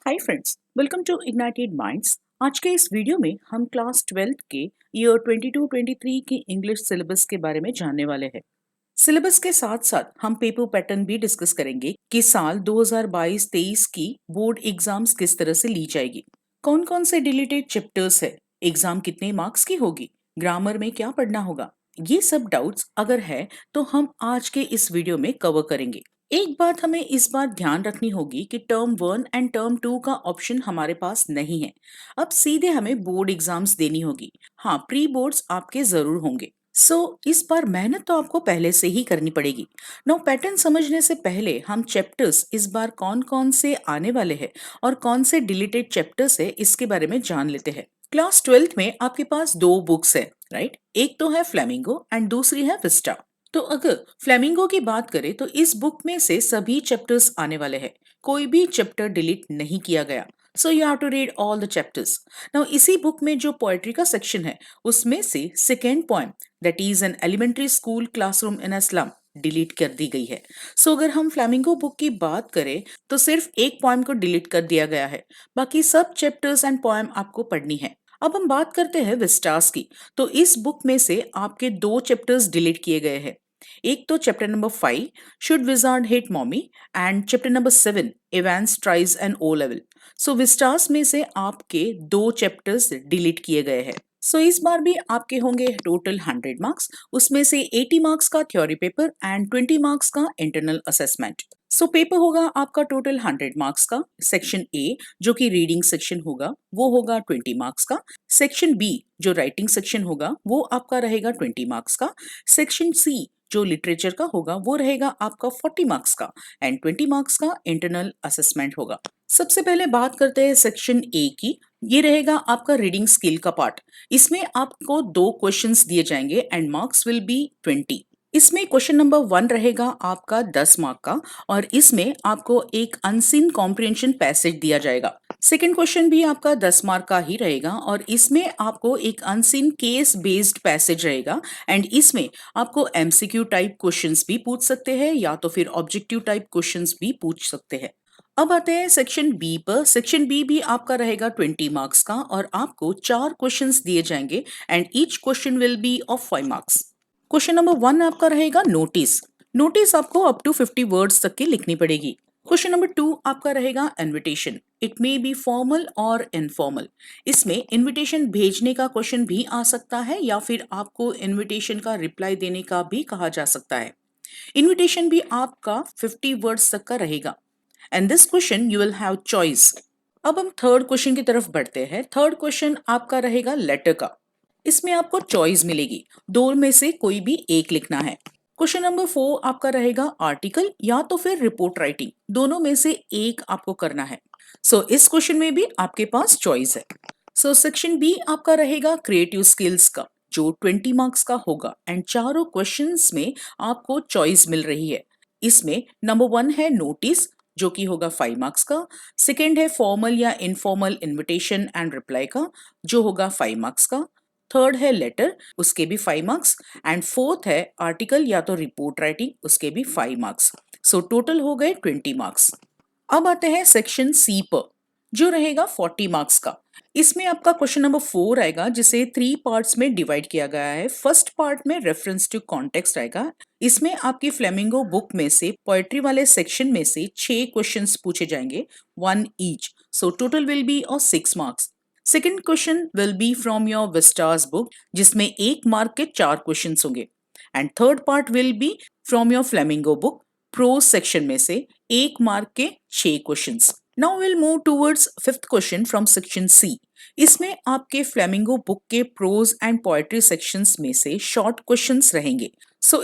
Hi friends, welcome to ignited minds. आज के इस वीडियो में हम क्लास 12th के ईयर 22-23 के इंग्लिश सिलेबस के बारे में जानने वाले हैं। सिलेबस के साथ साथ हम पेपर पैटर्न भी डिस्कस करेंगे कि साल 2022-23 की बोर्ड एग्जाम्स किस तरह से ली जाएगी, कौन कौन से डिलीटेड चैप्टर्स है, एग्जाम कितने मार्क्स की होगी, ग्रामर में क्या पढ़ना होगा। ये सब डाउट्स अगर है तो हम आज के इस वीडियो में कवर करेंगे। एक बात हमें इस बार ध्यान रखनी होगी कि टर्म 1 एंड टर्म 2 का ऑप्शन हमारे पास नहीं है। अब सीधे हमें बोर्ड एग्जाम्स देनी होगी। हाँ, प्री बोर्ड्स आपके जरूर होंगे। इस बार मेहनत तो आपको पहले से ही करनी पड़ेगी। नाउ पैटर्न समझने से पहले हम चैप्टर्स इस बार कौन कौन से आने वाले हैं और कौन से डिलीटेड चैप्टर्स है इसके बारे में जान लेते हैं। क्लास 12th में आपके पास दो बुक्स है, राइट? एक तो है फ्लेमिंगो एंड दूसरी है विस्टा। तो अगर फ्लेमिंगो की बात करें तो इस बुक में से सभी चैप्टर्स आने वाले हैं, कोई भी चैप्टर डिलीट नहीं किया गया। So you have to read all the chapters. Now इसी बुक में जो पोएट्री का सेक्शन है उसमें से second poem, that is an elementary school classroom in a slum, delete कर दी गई है। अगर हम फ्लेमिंगो बुक की बात करें तो सिर्फ एक पोएम को डिलीट कर दिया गया है, बाकी सब चैप्टर्स एंड पोएम आपको पढ़नी है। अब हम बात करते हैं विस्टास की। तो इस बुक में से आपके दो चैप्टर्स डिलीट किए गए हैं। एक तो chapter number 5, should wizard hit mommy, and chapter number 7, Evans tries an O level. Vistas में से आपके दो चैप्टर्स डिलीट किए गए हैं। इस बार भी आपके होंगे टोटल 100 मार्क्स, उसमें से 80 मार्क्स का थ्योरी पेपर एंड 20 मार्क्स का इंटरनल असेसमेंट। पेपर होगा आपका टोटल 100 मार्क्स का। सेक्शन ए जो कि रीडिंग सेक्शन होगा वो होगा 20 मार्क्स का। सेक्शन बी जो राइटिंग सेक्शन होगा वो आपका रहेगा 20 मार्क्स का। सेक्शन सी जो लिटरेचर का होगा वो रहेगा आपका 40 मार्क्स का एंड 20 मार्क्स का इंटरनल असेसमेंट होगा। सबसे पहले बात करते हैं सेक्शन ए की। ये रहेगा आपका रीडिंग स्किल का पार्ट। इसमें आपको दो क्वेश्चंस दिए जाएंगे एंड मार्क्स विल बी 20। इसमें क्वेश्चन नंबर 1 रहेगा आपका 10 मार्क का और इसमें आपको एक अनसीन कॉम्प्रिहेंशन पैसेज दिया जाएगा। सेकेंड क्वेश्चन भी आपका 10 मार्क का ही रहेगा और इसमें आपको एक अनसीन केस बेस्ड पैसेज रहेगा एंड इसमें आपको एमसीक्यू टाइप क्वेश्चंस भी पूछ सकते हैं या तो फिर ऑब्जेक्टिव टाइप क्वेश्चंस भी पूछ सकते हैं। अब आते हैं सेक्शन बी पर। सेक्शन बी भी आपका रहेगा 20 मार्क्स का और आपको चार क्वेश्चंस दिए जाएंगे and each question will be of 5 marks. Question number 1 आपका रहेगा नोटिस। नोटिस आपको अप टू 50 वर्ड्स तक की लिखनी पड़ेगी। क्वेश्चन नंबर 2 आपका रहेगा invitation. It may be formal और इनफॉर्मल। इसमें इनविटेशन भेजने का क्वेश्चन भी आ सकता है या फिर आपको इनविटेशन का रिप्लाई देने का भी कहा जा सकता है। इनविटेशन भी आपका 50 वर्ड्स तक का रहेगा and this question you will have choice. अब हम थर्ड क्वेश्चन की तरफ बढ़ते हैं। थर्ड क्वेश्चन आपका रहेगा लेटर का। इसमें आपको चॉइस मिलेगी, दो में से कोई भी एक लिखना है। क्वेश्चन नंबर 4 आपका रहेगा आर्टिकल या तो फिर रिपोर्ट राइटिंग, दोनों में से एक आपको करना है। इस क्वेश्चन में भी आपके पास चॉइस है। सेक्शन बी आपका रहेगा क्रिएटिव स्किल्स का जो 20 मार्क्स का होगा एंड चारों क्वेश्चंस में आपको चॉइस मिल रही है। इसमें नंबर 1 है नोटिस जो कि होगा 5 मार्क्स का। सेकेंड है फॉर्मल या इनफॉर्मल इनविटेशन एंड रिप्लाई का जो होगा 5 मार्क्स का। थर्ड है लेटर, उसके भी 5 मार्क्स एंड फोर्थ है आर्टिकल या तो रिपोर्ट राइटिंग, उसके भी 5 मार्क्स। टोटल हो गए 20 मार्क्स। अब आते हैं सेक्शन सी पर जो रहेगा 40 मार्क्स का। इसमें आपका क्वेश्चन नंबर 4 आएगा जिसे 3 पार्ट्स में डिवाइड किया गया है। फर्स्ट पार्ट में रेफरेंस टू कॉन्टेक्स्ट आएगा। इसमें आपकी फ्लेमिंगो बुक में से पोएट्री वाले सेक्शन में से 6 क्वेश्चंस पूछे जाएंगे, 1 each. Total will be of 6 marks. Second question will be from your Vistas book जिसमें 1 मार्क के 4 क्वेश्चंस होंगे and third part will be from your Flamingo book prose section में से 1 मार्क के 6 questions. Now will move towards fifth question from section C. इसमें आपके Flamingo book के prose and poetry sections में से शॉर्ट क्वेश्चंस रहेंगे।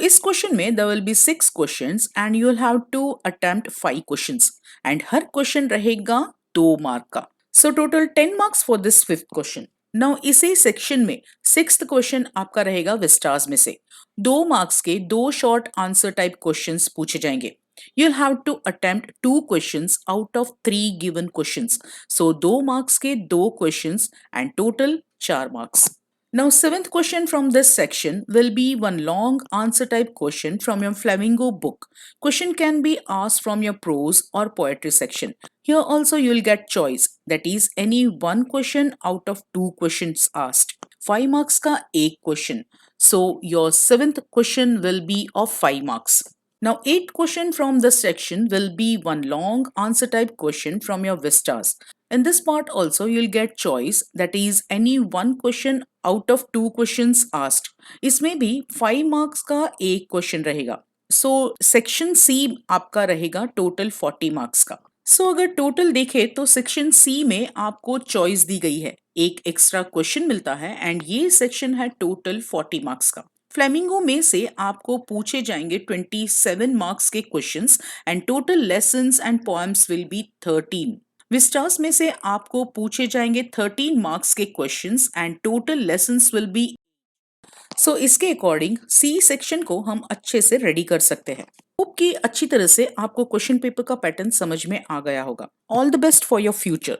इस क्वेश्चन में there will be 6 questions and you will have to attempt 5 questions and her question रहेगा 2 mark का। Total 10 marks for this fifth question. Now इसी section में सिक्स्थ क्वेश्चन आपका रहेगा विस्टार्स में से 2 मार्क्स के 2 शॉर्ट आंसर टाइप क्वेश्चंस पूछे जाएंगे। You'll have to attempt 2 questions out of 3 given questions. 2 marks के 2 questions and total 4 marks. Now, seventh question from this section will be one long answer type question from your Flamingo book. Question can be asked from your prose or poetry section. Here also you will get choice, that is any one question out of two questions asked. 5 marks का एक question. So your seventh question will be of 5 marks. Now, eighth question from this section will be one long answer type question from your vistas. In this part also you'll get choice, that is any one question out of two questions asked. इसमें भी 5 marks का एक question रहेगा. So section C आपका रहेगा total 40 marks का. So अगर total देखें तो section C में आपको choice दी गई है, एक extra question मिलता है and ये section है total 40 marks का. फ्लेमिंगो में से आपको पूछे जाएंगे 27 मार्क्स के questions and total lessons and poems will be 13. Vistas में से आपको पूछे जाएंगे 13 मार्क्स के questions and total lessons will be. So इसके अकॉर्डिंग सी सेक्शन को हम अच्छे से रेडी कर सकते हैं. होप कि अच्छी तरह से आपको क्वेश्चन पेपर का पैटर्न समझ में आ गया होगा. All the best for your future.